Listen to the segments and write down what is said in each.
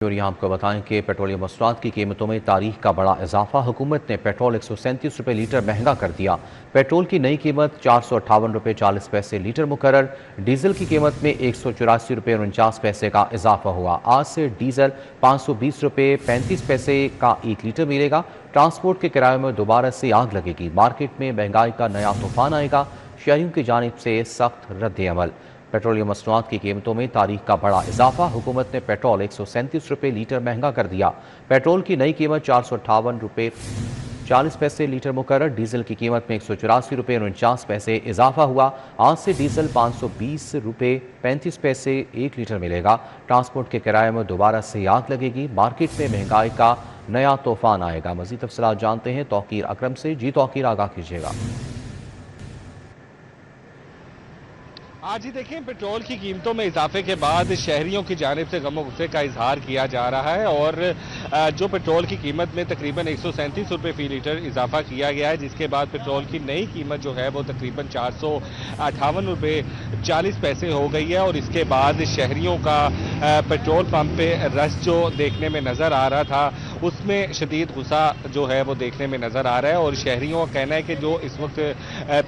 और यहाँ आपको बताएं कि पेट्रोलियम मसनूआत की कीमतों में तारीख का बड़ा इजाफा। हुकूमत ने पेट्रोल 137 रुपये लीटर महंगा कर दिया। पेट्रोल की नई कीमत 458 रुपये 40 पैसे लीटर मुकर्रर। डीजल की कीमत में 184 रुपये 49 पैसे का इजाफा हुआ। आज से डीजल 520 रुपये 35 पैसे का 1 लीटर मिलेगा। ट्रांसपोर्ट के किराए में दोबारा से आग लगेगी। मार्केट में महंगाई का नया तूफान आएगा। शहरियों की जानिब से सख्त रद्द अमल। पेट्रोलियम मसनूआत की कीमतों में तारीख का बड़ा इजाफा। हुकूमत ने पेट्रोल 137 रुपये लीटर महंगा कर दिया। पेट्रोल की नई कीमत 458 रुपये 40 पैसे लीटर मुकर्रर। डीजल की कीमत में 184 रुपये 49 पैसे इजाफा हुआ। आज से डीजल 520 रुपये 35 पैसे 1 लीटर मिलेगा। ट्रांसपोर्ट के किराए में दोबारा से आग लगेगी। मार्केट में महंगाई का नया तूफान आएगा। मजीद तफसीलात जानते हैं तौकीर अकरम से। जी तौकीर, आगाह कीजिएगा। आज ही देखें, पेट्रोल की कीमतों में इजाफे के बाद शहरियों की जानिब से गम गुस्से का इजहार किया जा रहा है और जो पेट्रोल की कीमत में तकरीबन 137 रुपये फी लीटर इजाफा किया गया है, जिसके बाद पेट्रोल की नई कीमत जो है वो तकरीबन 458 रुपये 40 पैसे हो गई है। और इसके बाद शहरियों का पेट्रोल पंप पे रश जो देखने में नज़र आ रहा था, उसमें शदीद गुस्सा जो है वो देखने में नज़र आ रहा है। और शहरियों का कहना है कि जो इस वक्त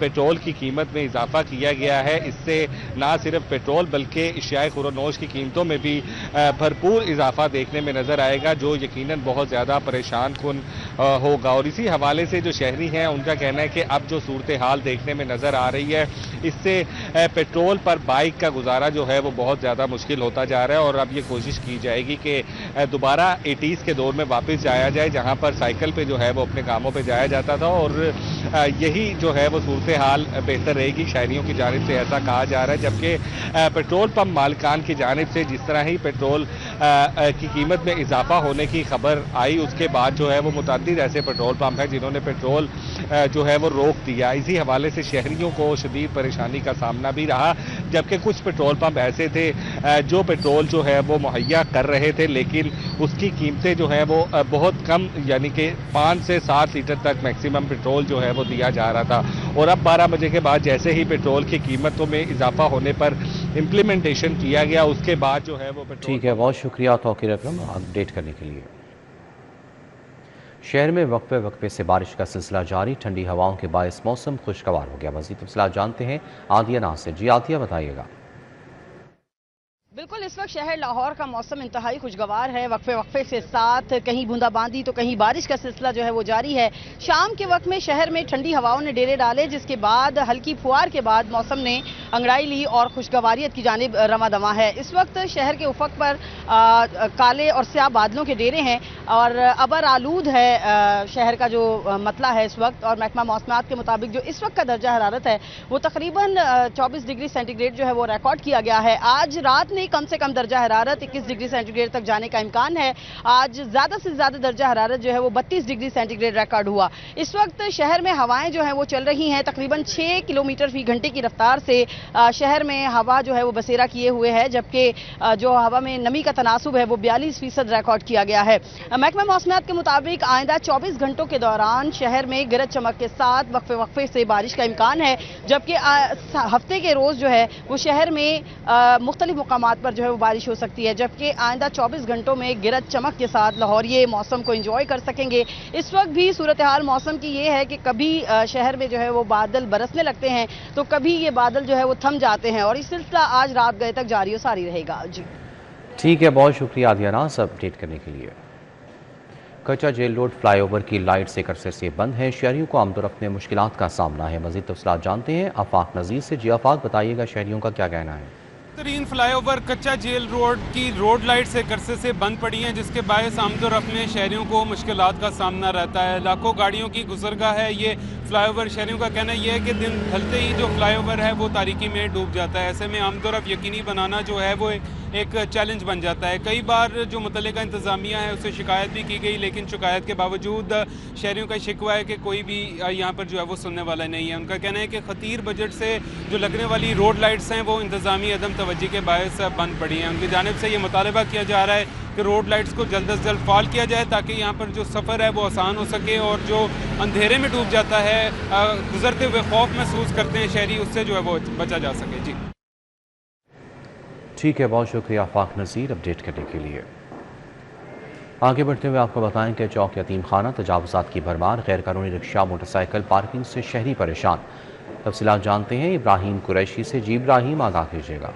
पेट्रोल की कीमत में इजाफा किया गया है, इससे ना सिर्फ पेट्रोल बल्कि अशियाए खुरोनोश की कीमतों में भी भरपूर इजाफा देखने में नजर आएगा, जो यकीनन बहुत ज्यादा परेशान कुन होगा। और इसी हवाले से जो शहरी हैं उनका कहना है कि अब जो सूरत हाल देखने में नजर आ रही है, इससे पेट्रोल पर बाइक का गुजारा जो है वो बहुत ज्यादा मुश्किल होता जा रहा है। और अब ये कोशिश की जाएगी कि दोबारा 80s के दौर में वापस जाया जाए, जहां पर साइकिल पे जो है वो अपने कामों पे जाया जाता था। और यही जो है वो सूरत हाल बेहतर रहेगी, शहरियों की जानिब से ऐसा कहा जा रहा है। जबकि पेट्रोल पंप मालिकान की जानिब से जिस तरह ही पेट्रोल की कीमत में इजाफा होने की खबर आई, उसके बाद जो है वो मुतअद्दिद ऐसे पेट्रोल पंप है जिन्होंने पेट्रोल जो है वो रोक दिया। इसी हवाले से शहरियों को शदीद परेशानी का सामना भी रहा। जबकि कुछ पेट्रोल पंप ऐसे थे जो पेट्रोल जो है वो मुहैया कर रहे थे, लेकिन उसकी कीमतें जो है वो बहुत कम, यानी कि 5 से 7 लीटर तक मैक्सिमम पेट्रोल जो है वो दिया जा रहा था। और अब 12 बजे के बाद जैसे ही पेट्रोल की कीमतों में इजाफा होने पर इम्प्लीमेंटेशन किया गया, उसके बाद जो है वो पेट्रोल। ठीक है, बहुत शुक्रिया तौकीर अकरम अपडेट करने के लिए। शहर में वक्फे वक्फे से बारिश का सिलसिला जारी। ठंडी हवाओं के बायस मौसम खुशगवार हो गया। मज़ीद तफसीलात जानते हैं आदिया नाज से। जी आदिया, बताइएगा। बिल्कुल, इस वक्त शहर लाहौर का मौसम इंतहाई खुशगवार है। वक्फे वक्फे से साथ कहीं बूंदाबांदी तो कहीं बारिश का सिलसिला जो है वो जारी है। शाम के वक्त में शहर में ठंडी हवाओं ने डेरे डाले, जिसके बाद हल्की फुहार के बाद मौसम ने अंगड़ाई ली और खुशगवारियत की जानिब रवा दवा है। इस वक्त शहर के उफक पर काले और स्याह बादलों के डेरे हैं और अबर आलूद है शहर का जो मतला है इस वक्त। और महकमा मौसमात के मुताबिक जो इस वक्त का दर्जा हरारत है वो तकरीबन 24 डिग्री सेंटीग्रेड जो है वो रिकॉर्ड किया गया है। आज रात कम से कम दर्जा हरारत 21 डिग्री सेंटीग्रेड तक जाने का इम्कान है। आज ज्यादा से ज्यादा दर्जा हरारत जो है वो 32 डिग्री सेंटीग्रेड रिकॉर्ड हुआ। इस वक्त शहर में हवाएं जो है वो चल रही हैं तकरीबन 6 किलोमीटर फी घंटे की रफ्तार से। शहर में हवा जो है वो बसेरा किए हुए है, जबकि जो हवा में नमी का तनासुब है वो 42% रिकॉर्ड किया गया है। महकमा मौसमियात के मुताबिक आइंदा 24 घंटों के दौरान शहर में गरज चमक के साथ वक्फे वक्फे से बारिश का इम्कान है, जबकि हफ्ते के रोज जो है वो शहर में मुख्तलिफ मुकामात पर जो है वो बारिश हो सकती है। जबकि आइंदा 24 घंटों में गिरज चमक के साथ लाहौरिये मौसम को एंजॉय कर सकेंगे। इस वक्त भी सूरत हाल मौसम की ये है कि कभी शहर में जो है वो बादल बरसने लगते हैं तो कभी ये बादल जो है वो थम जाते हैं और ये सिलसिला आज रात गए तक जारी और सारी रहेगा। जी ठीक है, बहुत शुक्रिया आदिया नाज अपडेट करने के लिए। कच्चा जेल रोड फ्लाईओवर की लाइट्स एक अरसे से बंद है। शहरियों को आमदोरफ्त में मुश्किलात का सामना है। मजीद तफसीलात जानते हैं आफाक नज़ीर से। जी आफाक, बताइएगा शहरियों का क्या कहना है। तरीन फ्लाईओवर कच्चा जेल रोड की रोड लाइट्स एक अरसे से बंद पड़ी हैं, जिसके बायस आमदोरफ्त में शहरियों को मुश्किलात का सामना रहता है। लाखों गाड़ियों की गुजरगाह है ये फ्लाईओवर। शहरियों का कहना यह है कि दिन ढलते ही जो फ्लाईओवर है वो तारीकी में डूब जाता है। ऐसे में आमदोरफ्त यकीनी बनाना जो है वो एक चैलेंज बन जाता है। कई बार जो मुतल्लिका इंतज़ामिया है उससे शिकायत भी की गई, लेकिन शिकायत के बावजूद शहरियों का शिकवा है कि कोई भी यहाँ पर जो है वो सुनने वाला नहीं है। उनका कहना है कि खतीर बजट से जो लगने वाली रोड लाइट्स हैं वो इंतज़ामी अदम तवज्जी के बायस बंद पड़ी हैं। उनकी जानिब से ये मुतालबा किया जा रहा है कि रोड लाइट्स को जल्द अज जल्द फाल किया जाए ताकि यहाँ पर जो सफ़र है वो आसान हो सके और जो अंधेरे में डूब जाता है, गुजरते हुए खौफ महसूस करते हैं शहरी, उससे जो है वो बचा जा सके। जी ठीक है, बहुत शुक्रिया आफाक नज़ीर अपडेट करने के लिए। आगे बढ़ते हुए आपको बताएं कि चौक यतीम खाना तजावुज़ात की भरमार, गैर कानूनी रिक्शा मोटरसाइकिल पार्किंग से शहरी परेशान। तफसीलात जानते हैं इब्राहिम कुरैशी से। जी इब्राहिम, आगाह कीजिएगा।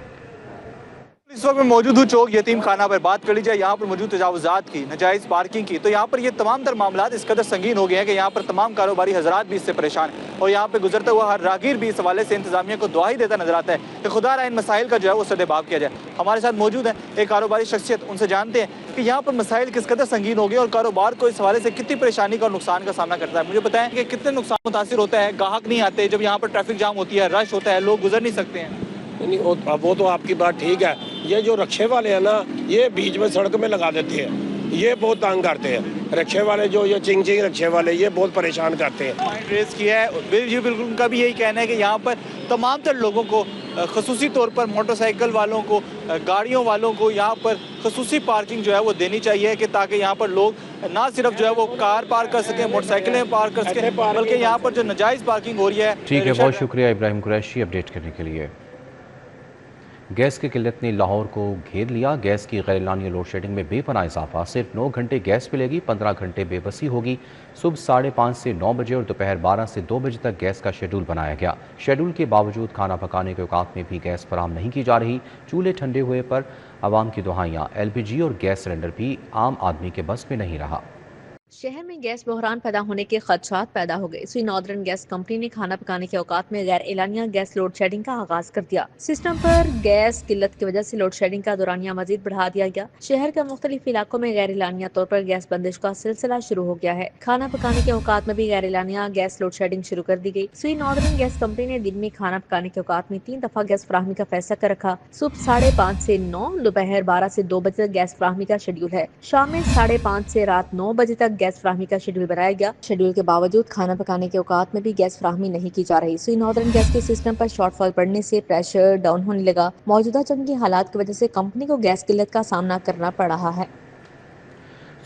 इस वक्त मैं मौजूद हूँ चौक यतीम खाना पर। बात कर ली जाए यहाँ पर मौजूद तजावुज़ात की, नाजायज़ पार्किंग की, तो यहाँ पर ये तमाम तर मामलात इस कदर संगीन हो गए हैं कि यहाँ पर तमाम कारोबारी हजरात भी इससे परेशान हैं और यहाँ पर गुजरता हुआ हर राहगीर भी इस हवाले से इंतजामिया को दुआ ही देता नजर आता है कि खुदा इन मसाइल का जो है वो सद्देबाब किया जाए। हमारे साथ मौजूद है एक कारोबारी शख्सियत, उनसे जानते हैं कि यहाँ पर मसाइल किस कदर संगीन हो गए और कारोबार को इस हवाले से कितनी परेशानी का और नुकसान का सामना करता है। मुझे बताएं कि कितने नुकसान मुतासिर होता है, ग्राहक नहीं आते, जब यहाँ पर ट्रैफिक जाम होती है, रश होता है, लोग गुजर नहीं सकते हैं। नहीं, वो तो आपकी बात ठीक है। ये जो रिक्शे वाले हैं ना, ये बीच में सड़क में लगा देते हैं, ये बहुत तंग करते हैं। रिक्शे वाले जो ये चिंग रिक्शे वाले, ये बहुत परेशान करते हैं। पॉइंट रेस किया है, बिल्कुल उनका भी यही कहना है कि यहाँ पर तमाम तर लोगों को, खसूसी तौर पर मोटरसाइकिल वालों को, गाड़ियों वालों को यहाँ पर खसूसी पार्किंग जो है वो देनी चाहिए कि ताकि यहाँ पर लोग ना सिर्फ जो है वो कार पार्क कर सकें, मोटरसाइकिलें पार्क कर सकें, बल्कि यहाँ पर जो नाजायज़ पार्किंग हो रही है। ठीक है, बहुत शुक्रिया इब्राहिम कुरैशी अपडेट करने के लिए। गैस की किल्लत ने लाहौर को घेर लिया। गैस की गैर एलानिया लोड शेडिंग में बेपनाह इजाफा। सिर्फ 9 घंटे गैस मिलेगी, 15 घंटे बेबसी होगी। सुबह 5:30 से 9 बजे और दोपहर 12 से 2 बजे तक गैस का शेड्यूल बनाया गया। शेड्यूल के बावजूद खाना पकाने के औकात में भी गैस फराहम नहीं की जा रही। चूल्हे ठंडे हुए पर आवाम की दुहाइयाँ। LPG और गैस सिलेंडर भी आम आदमी के बस में नहीं रहा। शहर में गैस बहरान पैदा होने के खदशात पैदा हो गए। स्वी नॉर्दर्न गैस कंपनी ने खाना पकाने के औकात में गैर एलानिया गैस लोड शेडिंग का आगाज कर दिया। सिस्टम पर गैस किल्लत की वजह से लोड शेडिंग का दौरानिया मजीद बढ़ा दिया गया। शहर के मुख्तलिफ इलाकों में गैर एलानिया तौर पर गैस बंदिश का सिलसिला शुरू हो गया है। खाना पकाने के औकात में भी गैर एलानिया गैस लोड शेडिंग शुरू कर दी गई। स्वी नॉर्दर्न गैस कंपनी ने दिन में खाना पकाने के औकात में 3 दफा गैस फराहमी का फैसला कर रखा। सुबह 5:30 से 9, दोपहर 12 से 2 बजे तक गैस फराहमी का शेड्यूल है। शाम में 5:30 से रात 9 बजे तक गैस फराहमी का शेड्यूल बनाया गया। शेड्यूल के बावजूद खाना पकाने के औकात में भी गैस फराहमी नहीं की जा रही। स्वी नॉर्दर्न गैस के सिस्टम पर शॉर्टफॉल पड़ने से प्रेशर डाउन होने लगा। मौजूदा जंगी हालात की वजह से कंपनी को गैस किल्लत का सामना करना पड़ रहा है।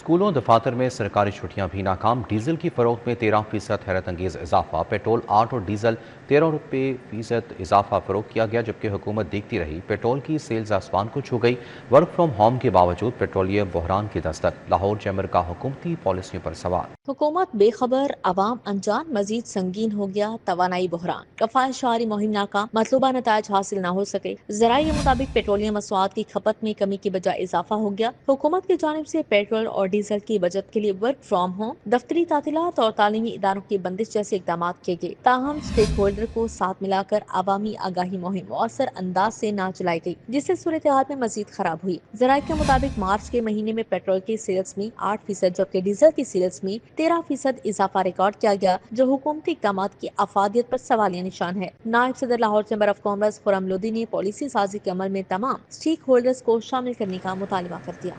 स्कूलों दफातर में सरकारी छुट्टियां भी नाकाम। डीजल की फरोख्त में 13% हैरत अंगेज इजाफा। पेट्रोल 8 और डीजल 13 रुपये फीसद इजाफा फरोख्त किया गया, जबकि हुकूमत देखती रही। पेट्रोल की सेल्स आसमान को छू गई। वर्क फ्रॉम होम के बावजूद पेट्रोलियम बहरान की दस्तक। लाहौर चैम्बर का हुकूमती पॉलिसियों पर सवाल। हुकूमत बेखबर, अवाम अनजान, मजीद संगीन हो गया तवानाई बहरान। कफायत शहरी मुहिम नाकाम, मतलूबा नताज हासिल न हो सके। ज़राए के मुताबिक पेट्रोलियम मसवाद की खपत में कमी की बजाय इजाफा हो गया। हुकूमत की जानिब से पेट्रोल और डीजल की बचत के लिए वर्क फ्रॉम होम, दफ्तरी तातीलात और तालीमी इदारों की बंदिश जैसे इकदाम किए गए। ताहम स्टेक होल्डर को साथ मिलाकर अवामी आगाही मुहिम मौसर अंदाज से न चलाई गई, जिससे सूरत हाल में मजीद खराब हुई। ज़राए के मुताबिक मार्च के महीने में पेट्रोल की सेल्स में 8%, जबकि डीजल की सेल्स में 13% इजाफा रिकॉर्ड किया गया, जो हुकूमती इक़दाम की अफादियत पर सवालिया निशान है। नायब सदर Lahore chamber of commerce Khurram Lodhi ने पॉलिसी साजी के अमल में तमाम स्टेक होल्डर्स को शामिल करने का मुतालबा कर दिया।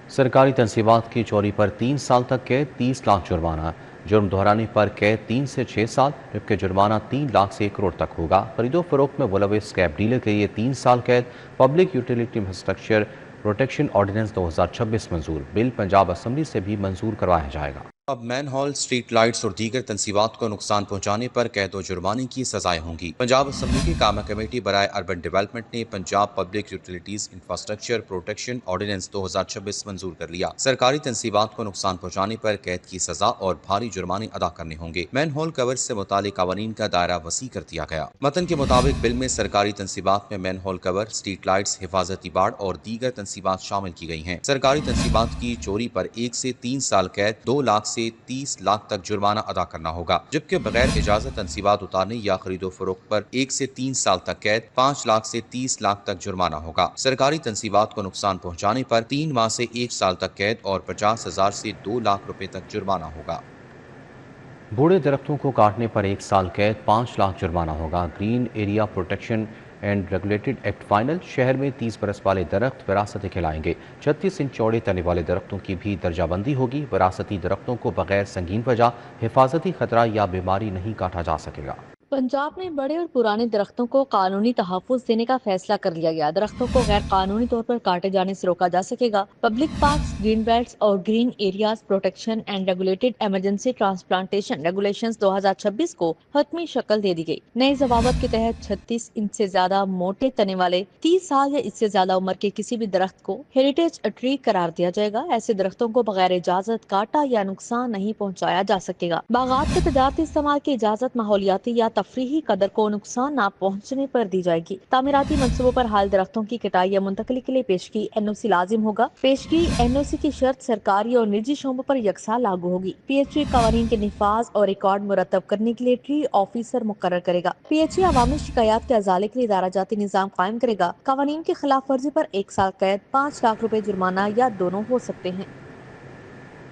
सरकारी तनसीबात की चोरी पर 3 साल तक कैद, 30 लाख जुर्माना। जुर्म दोहराने पर कैद 3 से 6 साल, जबकि जुर्माना 3 लाख से 1 करोड़ तक होगा। खरीदो फरोख्त में मुलविस स्क्रैप डीलर के लिए 3 साल कैद। Public utility infrastructure protection ordinance 2026 मंजूर। बिल पंजाब असम्बली से भी मंजूर करवाया जाएगा। अब मैन हॉल, स्ट्रीट लाइट्स और दीगर तनसीबात को नुकसान पहुंचाने पर कैद और जुर्माने की सजाएं होंगी। पंजाब असम्बली की कामा कमेटी बराए अर्बन डेवलपमेंट ने Punjab public utilities infrastructure protection ordinance 2026 मंजूर कर लिया। सरकारी तनसीबात को नुकसान पहुंचाने पर कैद की सजा और भारी जुर्माने अदा करने होंगे। मैन हॉल कवर से मुतालिक कवानीन का दायरा वसी कर दिया गया। मतन के मुताबिक बिल में सरकारी तनसीबात में manhole cover, street lights, हिफाजती बाड़ और दीगर तनसीबात शामिल की गई हैं। सरकारी तनसीबात की चोरी पर 1 से 3 साल कैद, 2 लाख से 30 लाख तक जुर्माना अदा करना होगा, जबकि बगैर इजाजत तनसीबात उतारने या खरीदो फरोख्त पर 1 से 3 साल तक कैद, 5 लाख से 30 लाख तक जुर्माना होगा। सरकारी तनसीबात को नुकसान पहुंचाने पर 3 माह से 1 साल तक कैद और 50,000 से 2 लाख रुपए तक जुर्माना होगा। बूढ़े दरख्तों को काटने पर 1 साल कैद, 5 लाख जुर्माना होगा। Green area protection and regulated act final. शहर में 30 बरस वाले दरख्त विरासत खिलाएंगे। 36 इंच चौड़े तने वाले दरख्तों की भी दर्जाबंदी होगी। विरासती दरख्तों को बगैर संगीन वजह, हिफाजती खतरा या बीमारी नहीं काटा जा सकेगा। पंजाब में बड़े और पुराने दरख्तों को कानूनी तहफ़्फ़ुज़ देने का फैसला कर लिया गया। दरख्तों को गैर कानूनी तौर पर काटे जाने से रोका जा सकेगा। पब्लिक पार्क्स, ग्रीन बेल्ट्स और green areas protection and regulated emergency transplantation regulations 2026 को हतमी शक्ल दे दी गई। नई ज़वाबत के तहत 36 इंच से ज्यादा मोटे तने वाले 30 साल या इससे ज्यादा उम्र के किसी भी दरख्त को हेरिटेज ट्री करार दिया जाएगा। ऐसे दरख्तों को बगैर इजाजत काटा या नुकसान नहीं पहुँचाया जा सकेगा। बागात के तजारती इस्तेमाल की इजाजत माहौलियाती या तफरीही कदर को नुकसान न पहुंचने पर दी जाएगी। तामीराती मंसूबों पर हाल दरख्तों की कटाई या मुंतकली के लिए पेशगी NOC लाजिम होगा। पेशगी NOC की शर्त सरकारी और निजी शोबों पर यकसा लागू होगी। PHE कवानीन के निफाज और रिकॉर्ड मुरतब करने के लिए ट्री ऑफिसर मुकर्रर करेगा। PHE अवामी शिकायत के अजाले के लिए इदारा जाती निज़ाम कायम करेगा। कवानीन की खिलाफ वर्जी पर 1 साल कैद, 5 लाख रुपए जुर्माना या दोनों हो सकते हैं।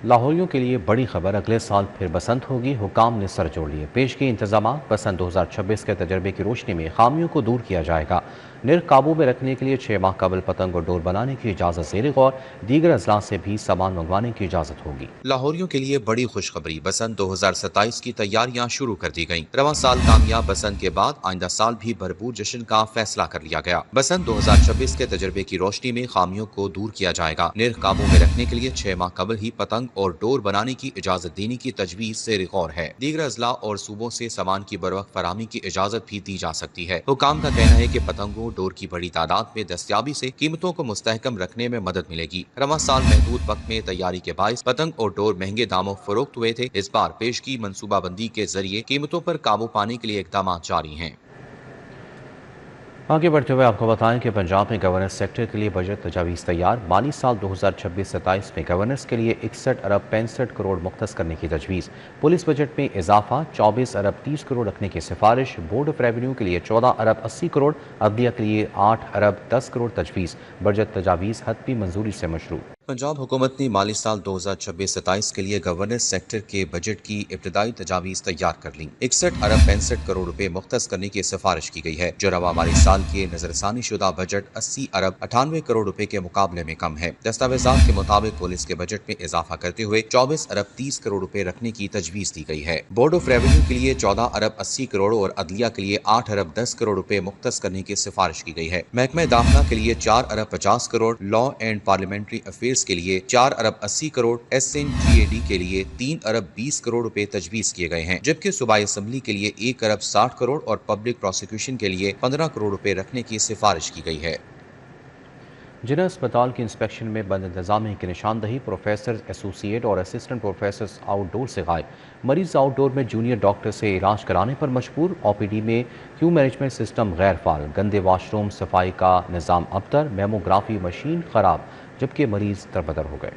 लाहौरियों के लिए बड़ी खबर, अगले साल फिर बसंत होगी। हुकाम ने सर जोड़ लिए। पेश की इंतजाम बसंत 2026 के तजर्बे की रोशनी में खामियों को दूर किया जाएगा। निर्ख काबू में रखने के लिए 6 माह कबल पतंग और डोर बनाने की इजाज़त ज़ेर गौर। दीगर अजला से भी सामान मंगवाने की इजाज़त होगी। लाहौरियों के लिए बड़ी खुशखबरी, बसंत 2027 की तैयारियां शुरू कर दी गईं। रवां साल कामयाब बसंत के बाद आइंदा साल भी भरपूर जश्न का फैसला कर लिया गया। बसंत 2026 के तजर्बे की रोशनी में खामियों को दूर किया जाएगा। निर्ख काबू में रखने के लिए 6 माह कबल ही पतंग और डोर बनाने की इजाजत देने की तजवीज़ ज़ेर गौर है। दीगर अजला और सूबों से सामान की बरवक्त फराहमी की इजाजत भी दी जा सकती है। हुकाम का कहना है कि पतंगों डोर की बड़ी तादाद में दस्तयाबी से कीमतों को मुस्तहकम रखने में मदद मिलेगी। रवां साल महदूद वक्त में तैयारी के बायस पतंग और डोर महंगे दामों फरोख्त हुए थे। इस बार पेशगी मनसूबाबंदी के जरिए कीमतों पर काबू पाने के लिए इकदाम जारी हैं। आगे बढ़ते हुए आपको बताएं कि पंजाब में गवर्नेंस सेक्टर के लिए बजट तजावीज़ तैयार। माली साल 2026-27 में गवर्नेंस के लिए 61 अरब 65 करोड़ मुख्तस करने की तजवीज़। पुलिस बजट में इजाफा, 24 अरब 30 करोड़ रखने की सिफारिश। बोर्ड ऑफ रेवेन्यू के लिए 14 अरब 80 करोड़, अदलिया के लिए 8 अरब 10 करोड़ तजवीज़। बजट तजावीज़ हतमी मंजूरी से मशरू। पंजाब हुकूमत ने माली साल 2026-27 के लिए गवर्नेंस सेक्टर के बजट की इब्तदाई तजावीज़ तैयार कर ली। 61 अरब 65 करोड़ रुपए मुख्तस करने की सिफारिश की गई है, जो रवा माली साल के नजरसानी शुदा बजट 80 अरब 98 करोड़ रुपए के मुकाबले में कम है। दस्तावेजात के मुताबिक पुलिस के बजट में इजाफा करते हुए 24 अरब 30 करोड़ रुपए रखने की तजवीज़ दी गई है। बोर्ड ऑफ रेवेन्यू के लिए 14 अरब 80 करोड़ और अदलिया के लिए 8 अरब 10 करोड़ रुपए मुख्तस करने की सिफारिश की गई है। महकमा दाखिला के लिए 4 अरब 50 crore, law and parliamentary affairs के लिए 4 अरब 80 करोड़, SNGAD के लिए 3 अरब 20 करोड़ रुपए तजवीज़ किए गए हैं, जबकि सूबाई असम्बली के लिए 1 अरब 60 करोड़ और पब्लिक प्रोसिक्यूशन के लिए 15 करोड़ रुपए रखने की सिफारिश की गई है। जिला अस्पताल की इंस्पेक्शन में बद इंतजामी की निशानदही, प्रोफेसर, एसोसिएट और असिस्टेंट प्रोफेसर आउटडोर से गायब। मरीज आउटडोर में जूनियर डॉक्टर से इलाज कराने पर मजबूर। OPD में क्यू मैनेजमेंट सिस्टम गैर फाल, गंदे वाशरूम, सफाई का निज़ाम अबतर, मेमोग्राफी मशीन खराब, जबकि मरीज दरबदर हो गए।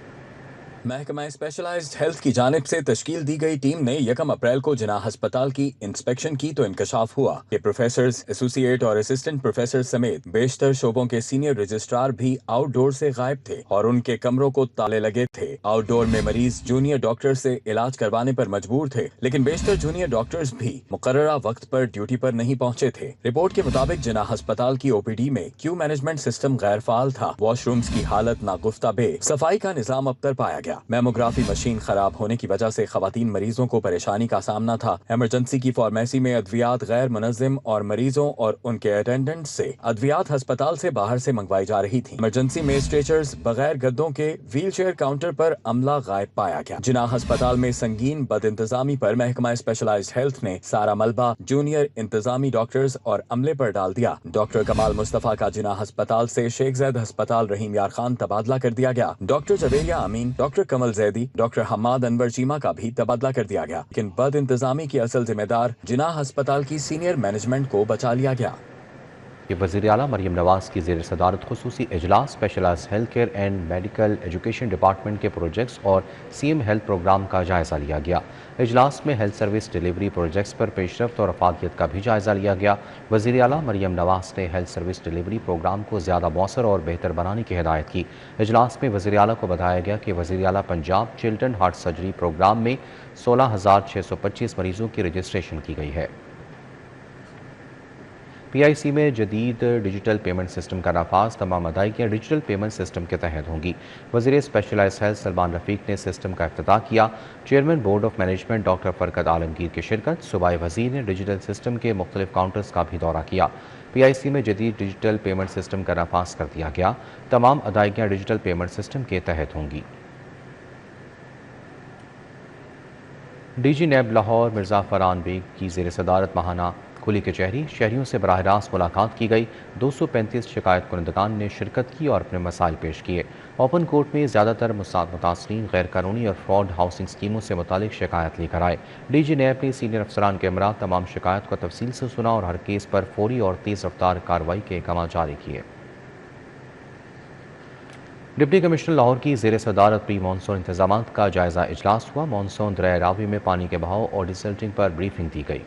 महकमा स्पेशलाइज्ड हेल्थ की जानिब से तश्कील दी गई टीम ने 1 अप्रैल को जिना अस्पताल की इंस्पेक्शन की तो इंकशाफ हुआ कि प्रोफेसर्स, एसोसिएट और असिस्टेंट प्रोफेसर समेत बेशतर शोबों के सीनियर रजिस्ट्रार भी आउटडोर से गायब थे और उनके कमरों को ताले लगे थे। आउटडोर में मरीज जूनियर डॉक्टर से इलाज करवाने पर मजबूर थे, लेकिन बेशतर जूनियर डॉक्टर्स भी मुकर्ररा वक्त पर ड्यूटी पर नहीं पहुंचे थे। रिपोर्ट के मुताबिक जिना अस्पताल की OPD में क्यू मैनेजमेंट सिस्टम गैर फाल था, वॉशरूम्स की हालत नागुफ्ताबे, सफाई का निजाम अबतर पाया गया। मेमोग्राफी मशीन खराब होने की वजह से खवातीन मरीजों को परेशानी का सामना था। इमरजेंसी की फार्मेसी में अद्वियात गैर मुनज़्ज़म और मरीजों और उनके अटेंडेंट से अद्वियात अस्पताल से बाहर से मंगवाई जा रही थी। इमरजेंसी में स्ट्रेचर्स बगैर गद्दों के व्हील चेयर काउंटर पर अमला गायब पाया गया। जिना अस्पताल में संगीन बद इंतजामी पर महकमा स्पेशलाइज्ड हेल्थ ने सारा मलबा जूनियर इंतजामी डॉक्टर्स और अमले पर डाल दिया। डॉक्टर कमाल मुस्तफा का जिना अस्पताल से शेख ज़ैद अस्पताल रहीम यार खान तबादला कर दिया गया। डॉक्टर जवेरिया अमीन, डॉक्टर कमल जैदी, डॉक्टर हमाद अनवर चीमा का भी तबादला कर दिया गया, लेकिन बद इंतजामी की असल जिम्मेदार जिना अस्पताल की सीनियर मैनेजमेंट को बचा लिया गया। ये वज़ीर आला मरियम नवाज की ज़ेर सदारत खुसूसी इजलास specialized health care and medical education department के प्रोजेक्ट्स और CM हेल्थ प्रोग्राम का जायज़ा लिया गया। इजलास में हेल्थ सर्विस डिलीवरी प्रोजेक्ट्स पर पेशरफ्त और अफादियत का भी जायज़ा लिया गया। वज़ीर आला मरियम नवाज ने हेल्थ सर्विस डिलीवरी प्रोग्राम को ज़्यादा मौसर और बेहतर बनाने की हिदायत की। इजलास में वज़ीर आला को बताया गया कि वज़ीर आला Punjab children heart surgery program में 16,625 मरीजों की रजिस्ट्रेशन की गई है। PIC میں جدید ڈیجیٹل پیمنٹ سسٹم کا نفاذ، تمام ادائیگیاں ڈیجیٹل پیمنٹ سسٹم کے تحت ہوں گی۔ وزیر اسپیشلائز ہیلتھ سلمان رفیق نے سسٹم کا افتتاح کیا۔ Chairman board of management doctor فرقت عالمگیر کی شرکت۔ صوبائی وزیر نے ڈیجیٹل سسٹم کے مختلف کاؤنٹرز کا بھی دورہ کیا۔ PIC میں جدید ڈیجیٹل پیمنٹ سسٹم کا نفاذ کر دیا گیا، تمام ادائیگیاں ڈیجیٹل پیمنٹ سسٹم کے تحت ہوں گی۔ DG نیب لاہور مرزا فرحان بیگ کی زیر صدارت ماہانہ کھلی کچہری، شہریوں سے براہ راست ملاقات کی گئی۔ 235 شکایت کنندگان نے شرکت کی اور اپنے مسائل پیش کیے۔ اوپن کورٹ میں زیادہ تر متاثرین غیر قانونی اور فراڈ ہاؤسنگ اسکیموں سے متعلق شکایت لے کر آئے۔ DG نیب نے سینئر افسران کے ہمراہ تمام شکایت کو تفصیل سے سنا اور ہر کیس پر فوری اور تیز رفتار کارروائی کے احکامات جاری کیے۔ ڈپٹی کمشنر لاہور کی زیر صدارت پری مانسون انتظامات کا جائزہ اجلاس ہوا۔ مانسون دریائے راوی میں پانی کے بہاؤ اور ڈیسلٹنگ پر بریفنگ دی گئی۔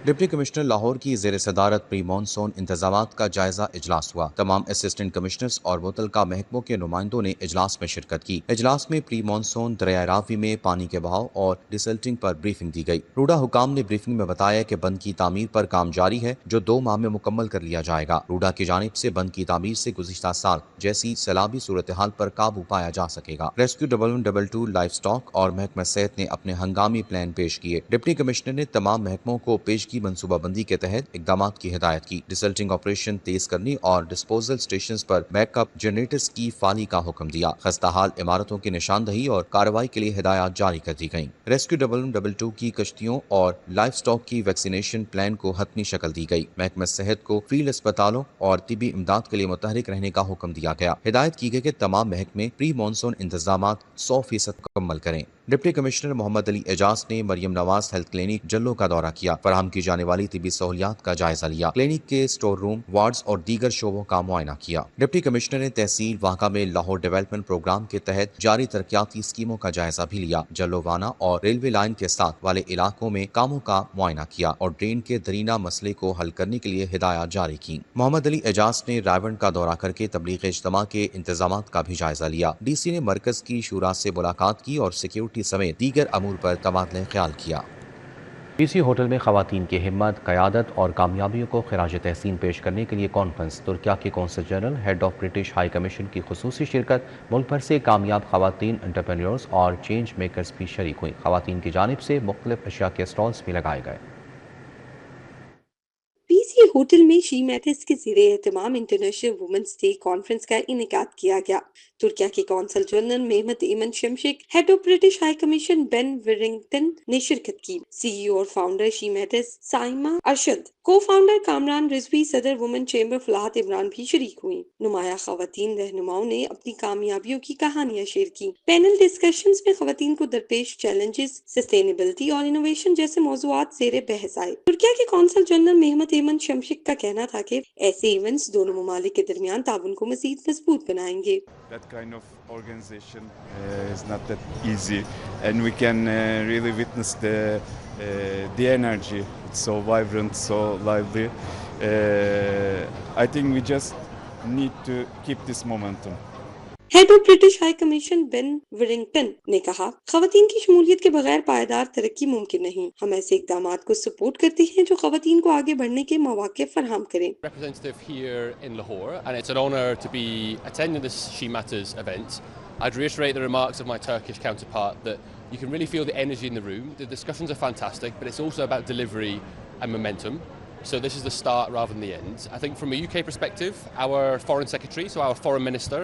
ڈپٹی کمشنر لاہور کی زیر صدارت پری مانسون انتظامات کا جائزہ اجلاس ہوا۔ تمام اسسٹنٹ کمشنرز اور متعلقہ محکموں کے نمائندوں نے اجلاس میں شرکت کی۔ اجلاس میں پری مانسون دریائے راوی میں پانی کے بہاؤ اور ڈیسلٹنگ پر بریفنگ دی گئی۔ روڈا حکام نے بریفنگ میں بتایا کہ بند کی تعمیر پر کام جاری ہے، جو 2 ماہ میں مکمل کر لیا جائے گا۔ روڈا کی جانب سے بند کی تعمیر سے گزشتہ سال جیسی سیلابی صورتحال پر قابو پایا جا سکے گا۔ ریسکیو 1122 لائف سٹاک اور محکمہ صحت نے اپنے ہنگامی پلان پیش کیے۔ ڈپٹی کمشنر نے تمام محکموں کو پیشگی منصوبہ بندی کے تحت اقدامات کی ہدایت کی۔ ڈیسلٹنگ آپریشن تیز کرنے اور ڈسپوزل سٹیشنز پر بیک اپ جنریٹرز کی فعالی کا حکم دیا۔ خستہ حال عمارتوں کی نشاندہی اور کارروائی کے لیے ہدایات جاری کر دی گئیں۔ ریسکیو 1122 کی کشتیوں اور لائف سٹاک کی ویکسینیشن پلان کو حتمی شکل دی گئی۔ محکمہ صحت کو فیلڈ اسپتالوں اور طبی امداد کے لیے متحرک رہنے کا حکم دیا گیا۔ ہدایت کی گئی کہ تمام محکمے پری مانسون انتظامات 100% مکمل کریں۔ ڈپٹی کمشنر محمد علی اعجاز نے مریم نواز ہیلتھ کلینک جلو کا دورہ کیا، فراہم کی جانے والی طبی سہولیات کا جائزہ لیا، کلینک کے اسٹور روم، وارڈز اور دیگر شعبوں کا معائنہ کیا۔ ڈپٹی کمشنر نے تحصیل واہگہ میں لاہور ڈیولپمنٹ پروگرام کے تحت جاری ترقیاتی اسکیموں کا جائزہ بھی لیا، جلو وانا اور ریلوے لائن کے ساتھ والے علاقوں میں کاموں کا معائنہ کیا اور ڈرین کے درینہ مسئلے کو حل کرنے کے لیے ہدایات جاری کی۔ محمد علی اعجاز نے رائیونڈ کا دورہ کر کے تبلیغ اجتماع کے انتظامات کا بھی جائزہ لیا۔ DC نے مرکز کی شورا سے ملاقات کی اور سیکیورٹی سمیت دیگر امور پر تبادلہ خیال کیا۔ PC ہوٹل میں خواتین کی ہمت، قیادت اور کامیابیوں کو خراج تحسین پیش کرنے کے لیے کانفرنس۔ ترکیہ کے consul general, head of British high commission کی خصوصی شرکت۔ ملک بھر سے کامیاب خواتین انٹرپرینیورز اور چینج میکرز بھی شریک ہوئیں۔ خواتین کی جانب سے مختلف اشیاء کے اسٹالز بھی لگائے گئے۔ PC ہوٹل میں شی میٹس کے زیر اہتمام انٹرنیشنل وومنس ڈے کانفرنس کا انعقاد کیا گیا۔ ترکیہ کے consul general Muhammad Emin Simsek, head of British high commission Ben Warrington نے شرکت کی۔ CEO اور founder she mates Saima Arshad, cofounder Kamran Rizvi, صدر وومن چیمبر فلاحت عمران بھی شریک ہوئیں۔ نمایاں خواتین رہنماؤں نے اپنی کامیابیوں کی کہانیاں شیئر کی۔ پینل ڈسکشنز میں خواتین کو درپیش چیلنجز، سسٹینیبلٹی اور انوویشن جیسے موضوعات زیر بحث آئے۔ ترکیہ کے قونصل جنرل محمد ایمن شمشک کا کہنا تھا کہ ایسے ایونٹس دونوں ممالک کے درمیان تعاون کو مزید مضبوط بنائیں گے۔ That kind of organization is not that easy, and we can really witness the energy. It's so vibrant, so lively. I think we just need to keep this momentum. Head of British high commission Ben Warrington نے کہا، خواتین کی شمولیت کے بغیر پائیدار ترقی ممکن نہیں۔ ہم ایسے اقدامات کو سپورٹ کرتے ہیں جو خواتین کو آگے بڑھنے کے مواقع فراہم کریں۔ Representative here in Lahore, and it's an honor to be attending this She Matters event. I'd reiterate the remarks of my Turkish counterpart that you can really feel the energy in the room. The discussions are fantastic, but it's also about delivery and momentum. So this is the start rather than the end. I think from a UK perspective, our Foreign Secretary, so our Foreign Minister,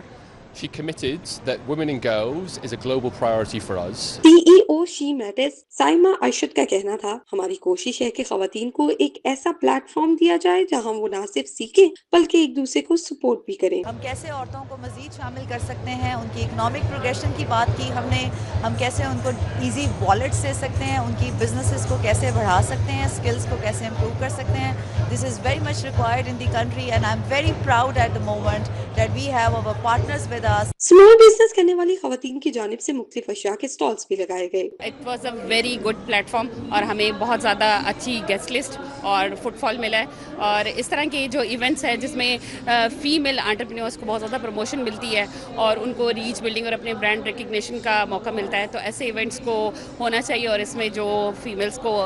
she committed that women and girls is a global priority for us. CEO she mates Saima Arshad کا کہنا تھا، ہماری کوشش ہے کہ خواتین کو ایک ایسا پلیٹ فارم دیا جائے جہاں وہ نہ صرف سیکھیں بلکہ ایک دوسرے کو سپورٹ بھی کریں۔ ہم کیسے عورتوں کو مزید شامل کر سکتے ہیں، ان کی اکنامک پروگریشن کی بات کی ہم نے، ہم کیسے ان کو ایزی والیٹس دے سکتے ہیں، ان کی بزنسز کو کیسے بڑھا سکتے ہیں، اسکلز کو کیسے امپروو کر سکتے ہیں۔ This is very much required in the country and I am very proud at the moment that we have our partners with شدہ. اسمال بزنس کرنے والی خواتین کی جانب سے مختلف اشیاء کے اسٹالز بھی لگائے گئے. It was a very good plate form اور ہمیں بہت زیادہ اچھی گیسٹ لسٹ اور فٹ فال ملا ہے, اور اس طرح کے جو ایونٹس ہیں جس میں فیمیل انٹرپرینیورس کو بہت زیادہ پروموشن ملتی ہے اور ان کو ریچ بلڈنگ اور اپنے برانڈ ریکگنیشن کا موقع ملتا ہے, تو ایسے ایونٹس کو ہونا چاہیے, اور اس میں جو فیمیلس کو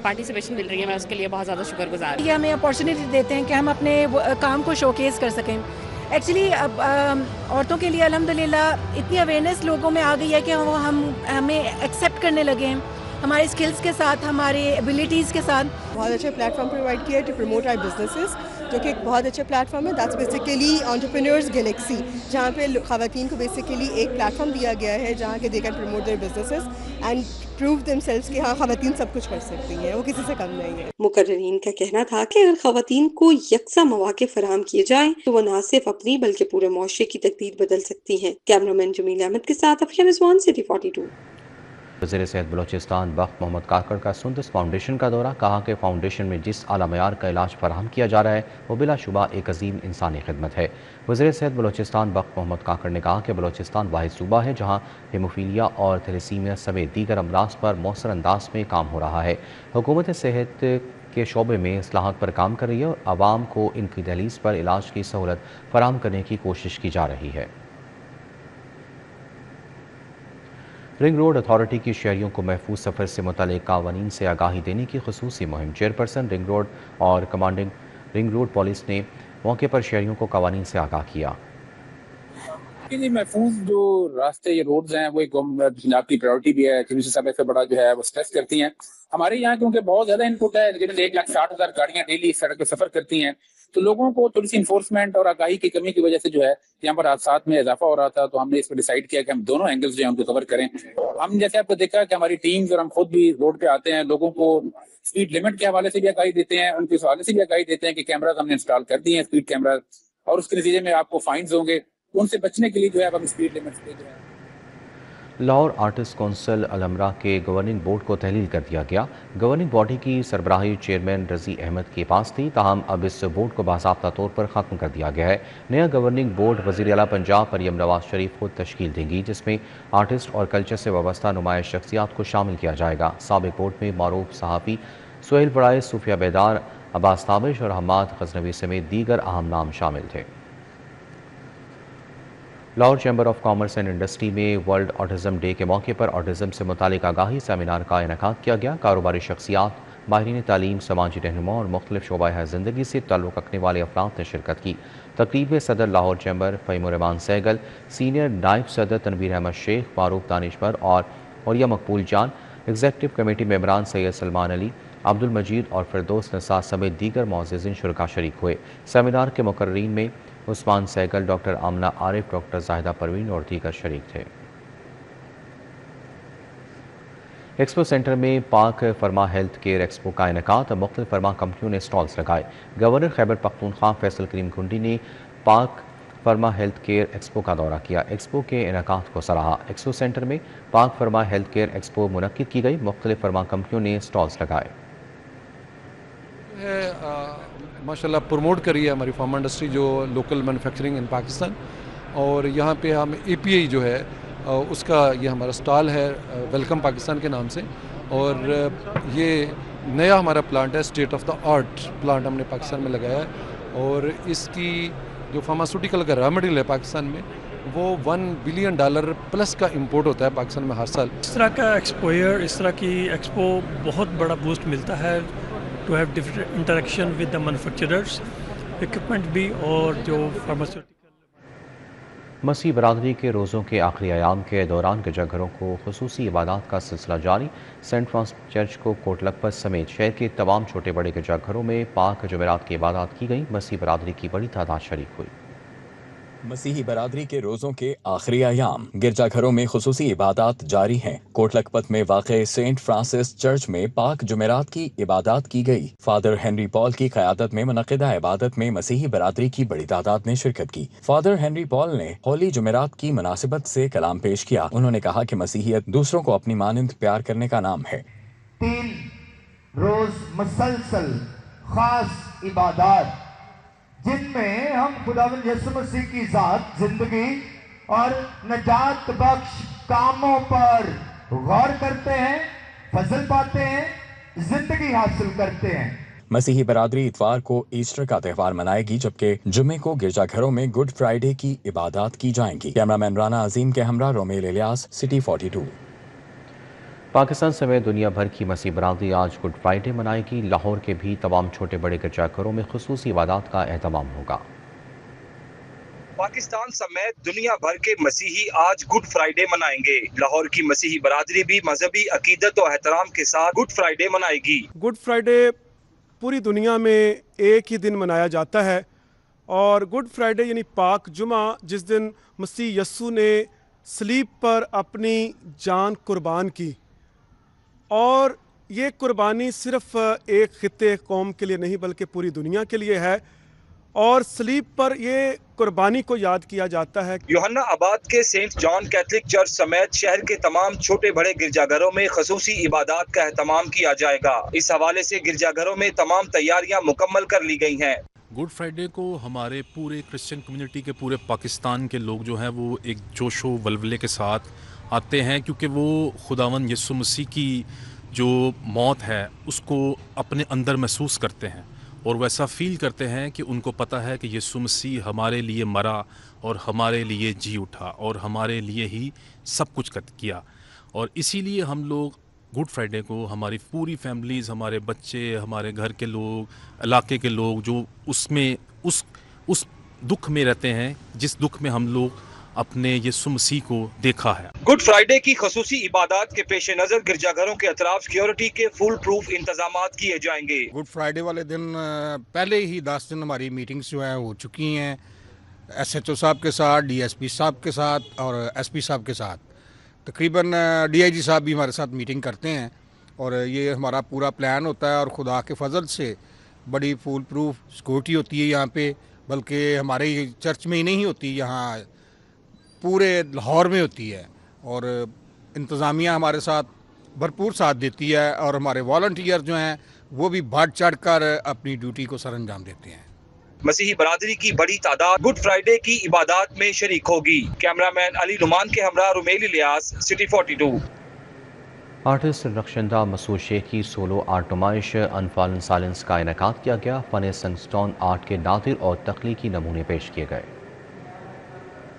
پارٹیسپیشن مل رہی ہے میں اس کے لیے بہت زیادہ شکر گزار ہوں. یہ ہمیں اپارچونیٹی دیتے ہیں کہ ہم اپنے کام کو شوکیس کر سکیں. ایکچولی اب عورتوں کے لیے الحمدللہ اتنی اویئرنیس لوگوں میں آ گئی ہے کہ ہمیں ایکسیپٹ کرنے لگے ہیں ہمارے اسکلس کے ساتھ, ہمارے ایبلٹیز کے ساتھ. بہت اچھا پلیٹ فارم پرووائڈ کیا ہے ٹو پروموٹ آر بزنسز, جو کہ ایک بہت اچھا پلیٹ فارم ہے. دیٹس بیسیکلی انٹرپرینورز گلیکسی, جہاں پہ خواتین کو بیسیکلی ایک پلیٹ فارم دیا گیا ہے جہاں کہ they can promote their businesses and prove themselves کہ ہاں خواتین سب کچھ کر سکتی ہیں, وہ کسی سے کم نہیں ہے. مقررین کا کہنا تھا کہ اگر خواتین کو یکساں مواقع فراہم کیے جائیں تو وہ نہ صرف اپنی بلکہ پورے معاشرے کی تقدیر بدل سکتی ہیں. کیمرامین جمیل احمد کے ساتھ افیہ رضوان, سٹی 42. وزیر صحت بلوچستان بخت محمد کاکڑ کا سندس فاؤنڈیشن کا دورہ. کہا کہ فاؤنڈیشن میں جس اعلیٰ معیار کا علاج فراہم کیا جا رہا ہے وہ بلا شبہ ایک عظیم انسانی خدمت ہے. وزیر صحت بلوچستان بخت محمد کاکڑ نے کہا کہ بلوچستان واحد صوبہ ہے جہاں ہیموفیلیا اور تھیلیسیمیا سمیت دیگر امراض پر مؤثر انداز میں کام ہو رہا ہے. حکومت صحت کے شعبے میں اصلاحات پر کام کر رہی ہے اور عوام کو ان کی دہلیز پر علاج کی سہولت فراہم کرنے کی کوشش کی جا رہی ہے. رنگ روڈ اتھارٹی کی شہریوں کو محفوظ سفر سے متعلق قوانین سے آگاہی دینے کی خصوصی مہم. چیئرپرسن رنگ روڈ اور کمانڈنگ رنگ روڈ پولیس نے موقع پر شہریوں کو قوانین سے آگاہ کیا. محفوظ جو راستے یہ روڈز ہیں وہ ایک جناب کی پرائیورٹی بھی ہے, کسی سمے سے بڑا جو ہے وہ سٹریس کرتی ہیں. ہمارے یہاں کیونکہ بہت زیادہ انپٹ ہے, 1,60,000 گاڑیاں ڈیلی سڑک پہ سفر کرتی ہیں, تو لوگوں کو تھوڑی سی انفورسمنٹ اور آگاہی کی کمی کی وجہ سے جو ہے یہاں پر حادثات میں اضافہ ہو رہا تھا. تو ہم نے اس پہ ڈیسائیڈ کیا کہ ہم دونوں اینگلز جو ہیں ان کو کور کریں. ہم جیسے آپ کو دیکھا کہ ہماری ٹیمز اور ہم خود بھی روڈ پہ آتے ہیں, لوگوں کو اسپیڈ لمٹ کے حوالے سے بھی آگاہی دیتے ہیں, ان کے حوالے سے بھی آگاہی دیتے ہیں کہ کیمراز ہم نے انسٹال کر دیے ہیں, اسپیڈ کیمراز, اور اس کے نتیجے میں آپ کو فائنز ہوں گے, ان سے بچنے کے لیے جو ہے اب ہم اسپیڈ لمٹس پہ جو ہے. لاہور آرٹسٹ کونسل الامرا کے گورننگ بورڈ کو تحلیل کر دیا گیا. گورننگ باڈی کی سربراہی چیئرمین رضی احمد کے پاس تھی, تاہم اب اس بورڈ کو باضابطہ طور پر ختم کر دیا گیا ہے. نیا گورننگ بورڈ وزیر اعلیٰ پنجاب مریم نواز شریف خود تشکیل دیں گی, جس میں آرٹسٹ اور کلچر سے وابستہ نمایاں شخصیات کو شامل کیا جائے گا. سابق بورڈ میں معروف صحافی سہیل فرائض, صوفیہ بیدار, عباس تابش اور حماد غزنوی سمیت دیگر اہم نام شامل تھے. Lahore chamber of commerce and industry میں ورلڈ آٹزم ڈے کے موقع پر آٹزم سے متعلق آگاہی سیمینار کا انعقاد کیا گیا. کاروباری شخصیات, ماہرین تعلیم, سماجی رہنما اور مختلف شعبہ زندگی سے تعلق رکھنے والے افراد نے شرکت کی. تقریب میں صدر لاہور چیمبر فہیم الرحمان سہگل, سینئر نائب صدر تنویر احمد شیخ, معروف دانشور اور عوریہ مقبول جان, ایگزیکٹو کمیٹی ممبران سید سلمان علی, عبد المجید اور فردوس نثار سمیت دیگر معززین شرکا شریک ہوئے. سیمینار کے مقررین میں عثمان سہگل, ڈاکٹر آمنہ عارف, ڈاکٹر زاہدہ پروین اور دیگر شریک تھے. ایکسپو سینٹر میں پاک فرما ہیلتھ کیئر ایکسپو کا انعقاد. مختلف فرما کمپنیوں نے سٹالز لگائے. گورنر خیبر پختونخوا فیصل کریم گھنڈی نے پاک فرما ہیلتھ کیئر ایکسپو کا دورہ کیا. ایکسپو کے انعقاد کو سراہا. ایکسپو سینٹر میں پاک فرما ہیلتھ کیئر ایکسپو منعقد کی گئی. مختلف فرما کمپنیوں نے سٹالز لگائے. ماشاءاللہ پروموٹ کری ہے ہماری فارما انڈسٹری جو لوکل مینوفیکچرنگ ان پاکستان, اور یہاں پہ ہم اے پی آئی جو ہے اس کا یہ ہمارا سٹال ہے ویلکم پاکستان کے نام سے, اور یہ نیا ہمارا پلانٹ ہے, state of the art plant ہم نے پاکستان میں لگایا ہے, اور اس کی جو فارماسوٹیکل کا را مٹیریل ہے پاکستان میں وہ $1 بلین پلس کا امپورٹ ہوتا ہے پاکستان میں ہر سال. اس طرح کا ایکسپوئر, اس طرح کی ایکسپو بہت بڑا بوسٹ ملتا ہے to have different interaction with the manufacturers, equipment بھی, اور جو pharmaceutical. مسیح برادری کے روزوں کے آخری ایام کے دوران گرجا گھروں کو خصوصی عبادات کا سلسلہ جاری. سینٹ فرانسس چرچ کو کوٹ لکھپت سمیت شہر کے تمام چھوٹے بڑے گرجا گھروں میں پاک جمعرات کی عبادات کی گئیں. مسیح برادری کی بڑی تعداد شریک ہوئی. مسیحی برادری کے روزوں کے آخری ایام گرجا گھروں میں خصوصی عبادات جاری ہیں. کوٹ لکھپت میں واقع سینٹ فرانسس چرچ میں پاک جمعرات کی عبادات کی گئی. فادر ہنری پال کی قیادت میں منعقدہ عبادت میں مسیحی برادری کی بڑی تعداد نے شرکت کی. فادر ہنری پال نے ہولی جمعرات کی مناسبت سے کلام پیش کیا. انہوں نے کہا کہ مسیحیت دوسروں کو اپنی مانند پیار کرنے کا نام ہے. 3 روز مسلسل خاص عبادات جن میں ہم خداوند یسوع مسیح کی ذات, زندگی اور نجات بخش کاموں پر غور کرتے ہیں، فضل پاتے ہیں، زندگی حاصل کرتے ہیں۔ مسیحی برادری اتوار کو ایسٹر کا تہوار منائے گی، جبکہ جمعے کو گرجا گھروں میں گڈ فرائیڈے کی عبادات کی جائیں گی۔ کیمرہ مین رانا عظیم کے ہمراہ رومیل الیاس، سٹی 42۔ پاکستان سمیت دنیا بھر کی مسیحی برادری آج گڈ فرائیڈے منائے گی۔ لاہور کے بھی تمام چھوٹے بڑے گرجا گھروں میں خصوصی عبادات کا اہتمام ہوگا۔ پاکستان سمیت دنیا بھر کے مسیحی آج گڈ فرائیڈے منائیں گے۔ لاہور کی مسیحی برادری بھی مذہبی عقیدت و احترام کے ساتھ گڈ فرائیڈے منائے گی۔ گڈ فرائیڈے پوری دنیا میں ایک ہی دن منایا جاتا ہے، اور گڈ فرائیڈے یعنی پاک جمعہ، جس دن مسیح یسوع نے صلیب پر اپنی جان قربان کی، اور یہ قربانی صرف ایک خطے قوم کے لیے نہیں بلکہ پوری دنیا کے لیے ہے، اور صلیب پر یہ قربانی کو یاد کیا جاتا ہے۔ یوحنا آباد کے سینٹ جان کیتھولک چرچ سمیت شہر کے تمام چھوٹے بڑے گرجا گھروں میں خصوصی عبادات کا اہتمام کیا جائے گا۔ اس حوالے سے گرجا گھروں میں تمام تیاریاں مکمل کر لی گئی ہیں۔ گڈ فرائیڈے کو ہمارے پورے کرسچن کمیونٹی کے پورے پاکستان کے لوگ جو ہیں وہ ایک جوش و ولولے کے ساتھ آتے ہیں، کیونکہ وہ خداوند یسوع مسیح کی جو موت ہے اس کو اپنے اندر محسوس کرتے ہیں، اور ویسا فیل کرتے ہیں کہ ان کو پتہ ہے کہ یسوع مسیح ہمارے لیے مرا اور ہمارے لیے جی اٹھا اور ہمارے لیے ہی سب کچھ کیا، اور اسی لیے ہم لوگ گڈ فرائیڈے کو ہماری پوری فیملیز، ہمارے بچے، ہمارے گھر کے لوگ، علاقے کے لوگ جو اس دکھ میں رہتے ہیں، جس دکھ میں ہم لوگ اپنے یسوع مسیح کو دیکھا ہے۔ گڈ فرائیڈے کی خصوصی عبادات کے پیش نظر گرجا گھروں کے اطراف سیکیورٹی کے فل پروف انتظامات کیے جائیں گے۔ گڈ فرائیڈے والے دن پہلے ہی 10 دن ہماری میٹنگز جو ہیں ہو چکی ہیں، ایس ایچ او صاحب کے ساتھ، ڈی ایس پی صاحب کے ساتھ اور ایس پی صاحب کے ساتھ۔ تقریباً ڈی آئی جی صاحب بھی ہمارے ساتھ میٹنگ کرتے ہیں، اور یہ ہمارا پورا پلان ہوتا ہے، اور خدا کے فضل سے بڑی فول پروف سیکورٹی ہوتی ہے یہاں پہ، بلکہ ہمارے چرچ میں ہی نہیں ہوتی، یہاں پورے لاہور میں ہوتی ہے، اور انتظامیہ ہمارے ساتھ بھرپور ساتھ دیتی ہے، اور ہمارے والنٹیئر جو ہیں وہ بھی بڑھ چڑھ کر اپنی ڈیوٹی کو سر انجام دیتے ہیں۔ مسیحی برادری کی بڑی تعداد گڈ فرائیڈے کی عبادات میں شریک ہوگی۔ کیمرہ مین علی نعمان کے ہمراہ رومیل الیاس، سٹی 42۔ آرٹسٹ رخشندہ مسعود شیخ کی سولو آرٹ نمائش انفالن سائلنس کا انعقاد کیا گیا۔ فن سنگسٹون آرٹ کے نادر اور تخلیقی نمونے پیش کیے گئے۔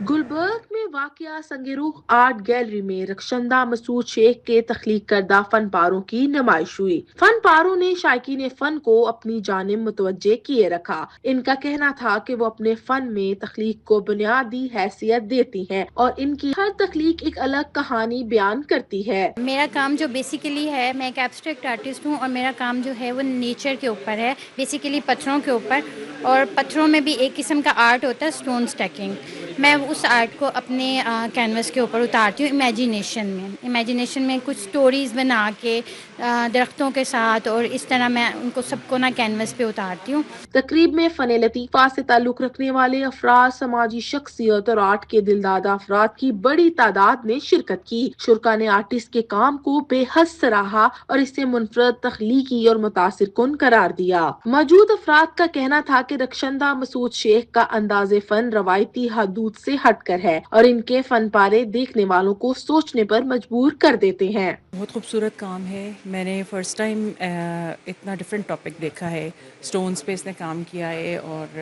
گلبرگ میں واقع سنگ روح آرٹ گیلری میں رخشندہ مسعود شیخ کے تخلیق کردہ فن پاروں کی نمائش ہوئی۔ فن پاروں نے شائقین فن کو اپنی جانب متوجہ کیے رکھا۔ ان کا کہنا تھا کہ وہ اپنے فن میں تخلیق کو بنیادی حیثیت دیتی ہیں، اور ان کی ہر تخلیق ایک الگ کہانی بیان کرتی ہے۔ میرا کام جو بیسیکلی ہے، میں ایک ایبسٹریکٹ آرٹسٹ ہوں، اور میرا کام جو ہے وہ نیچر کے اوپر ہے، بیسیکلی پتھروں کے اوپر، اور پتھروں میں بھی ایک قسم کا آرٹ ہوتا ہے اسٹون سٹیکنگ۔ میں اس آرٹ کو اپنے کینوس کے اوپر اتارتی ہوں امیجینیشن میں کچھ سٹوریز بنا کے درختوں کے ساتھ، اور اس طرح میں ان کو سب کو کینوس پہ اتارتی ہوں۔ تقریب میں فن لطیفہ سے تعلق رکھنے والے افراد، سماجی شخصیت اور آرٹ کے دلدادہ افراد کی بڑی تعداد نے شرکت کی۔ شرکا نے آرٹسٹ کے کام کو بے حد سراہا اور اسے منفرد، تخلیقی اور متاثر کن قرار دیا۔ موجود افراد کا کہنا تھا کہ رخشندہ مسعود شیخ کا انداز فن روایتی حدود سے ہٹ کر ہے، اور ان کے فن پارے دیکھنے والوں کو سوچنے پر مجبور کر دیتے ہیں۔ بہت خوبصورت کام ہے۔ میں نے فرسٹ ٹائم اتنا ڈفرینٹ ٹاپک دیکھا ہے، سٹونز پہ اس نے کام کیا ہے، اور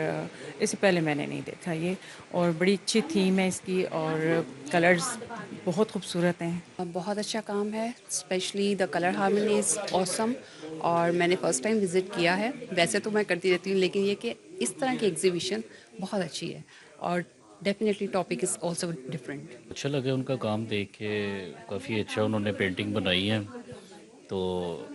اس سے پہلے میں نے نہیں دیکھا یہ، اور بڑی اچھی تھیم ہے اس کی، اور کلرز بہت خوبصورت ہیں۔ بہت اچھا کام ہے، اسپیشلی دا کلر ہارمونی از آسم، اور میں نے فرسٹ ٹائم وزٹ کیا ہے۔ ویسے تو میں کرتی رہتی ہوں، لیکن یہ کہ اس طرح کی ایگزیبیشن بہت اچھی ہے، اور definitely topic is also different. اچھا لگا ان کا کام دیکھ کے، کافی اچھا انہوں نے پینٹنگ بنائی ہے، تو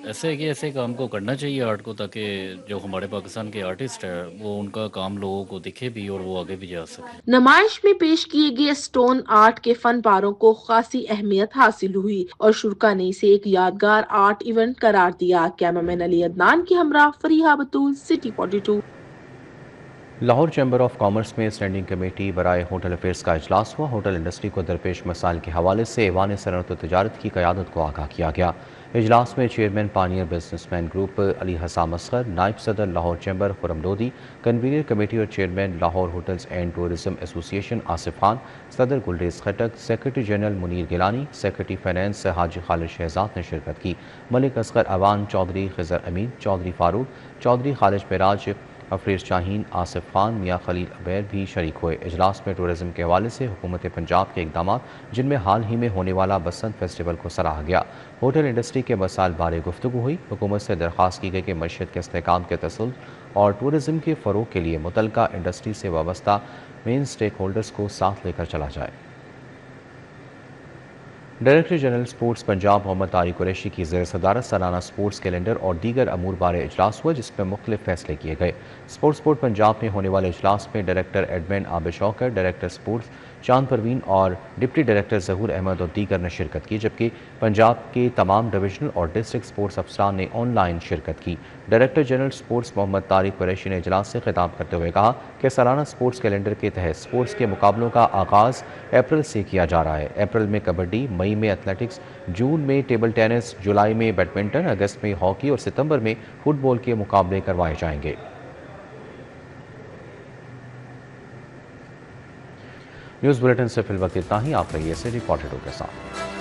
ایسے کہ ایسے کام کو کرنا چاہیے آرٹ کو، تاکہ جو ہمارے پاکستان کے آرٹسٹ ہیں وہ ان کا کام لوگوں کو دکھے بھی اور وہ آگے بھی جا سکے۔ نمائش میں پیش کیے گئے اسٹون آرٹ کے فن پاروں کو خاصی اہمیت حاصل ہوئی، اور شرکا نے اسے ایک یادگار آرٹ ایونٹ قرار دیا۔ کیمرہ مین علی عدنان کے ہمراہ Fariha Batool, city 42۔ Lahore chamber of commerce में स्टैंडिंग कमेटी बराए होटल अफेयर्स का इजलास हुआ। होटल इंडस्ट्री को दरपेश मसाइल के हवाले से ऐवान सनअत व तजारत की क़यादत को आगाह किया गया। इजलास में chairman pioneer businessman group Ali Hassam Asghar, नायब सदर Lahore chamber Khurram Lodhi, convener committee और chairman Lahore hotels and tourism association Asif Khan, सदर Gulrez Khattak, secretary general Munir Gilani, secretary finance Haji Khalid Shahzad ने शिरकत की। मलिक असगर अवान, चौधरी खिजर अमीन, चौधरी फारूक, चौधरी खालिद मेराज, अफरीज शाहीन, आसिफ खान, मियाँ खलील अबैर भी शरीक हुए। इजलास में टूरिज्म के हवाले से हुकूमत पंजाब के इकदाम, जिनमें हाल ही में होने वाला बसंत फेस्टिवल को सराहा गया। होटल इंडस्ट्री के मसाइल बारे गुफ्तगू हुई। हुकूमत से दरख्वास्त की गई कि मईशत के इस्तेहकाम के तसल्लुत और टूरिज्म के फ़रोग के लिए मुतल्लिका इंडस्ट्री से वाबस्ता मेन स्टेक होल्डर्स को साथ लेकर चला जाए। Director general sports Punjab Mohammad Tariq Qureshi की ज़ेर सदारत सालाना स्पोर्ट्स कैलेंडर और दीगर अमूर बारे इजलास हुआ, जिसमें मुख्तलिफ फैसले किए गए। स्पोर्ट्स बोर्ड पंजाब में होने वाले इजलास में director admin Abid Shaukat, director sports चांद परवीन और डिप्टी डायरेक्टर ज़हूर अहमद और दीगर ने शिरकत की, जबकि पंजाब के तमाम डिविजनल और डिस्ट्रिक्ट स्पोर्ट्स अफसरान ने ऑनलाइन शिरकत की। Director general sports Mohammad Tariq Qureshi ने इजलास से खिताब करते हुए कहा कि सालाना स्पोर्ट्स कैलेंडर के तहत स्पोर्ट्स के मुकाबलों का आगाज़ अप्रैल से किया जा रहा है। अप्रैल में कबड्डी, मई में एथलेटिक्स, जून में टेबल टेनिस, जुलाई में बैडमिंटन, अगस्त में हॉकी और सितंबर में फुटबॉल के मुकाबले करवाए जाएंगे। न्यूज़ बुलेटिन से फिल वक्त इतना ही। आप रहिए से रिपोर्टरों के साथ।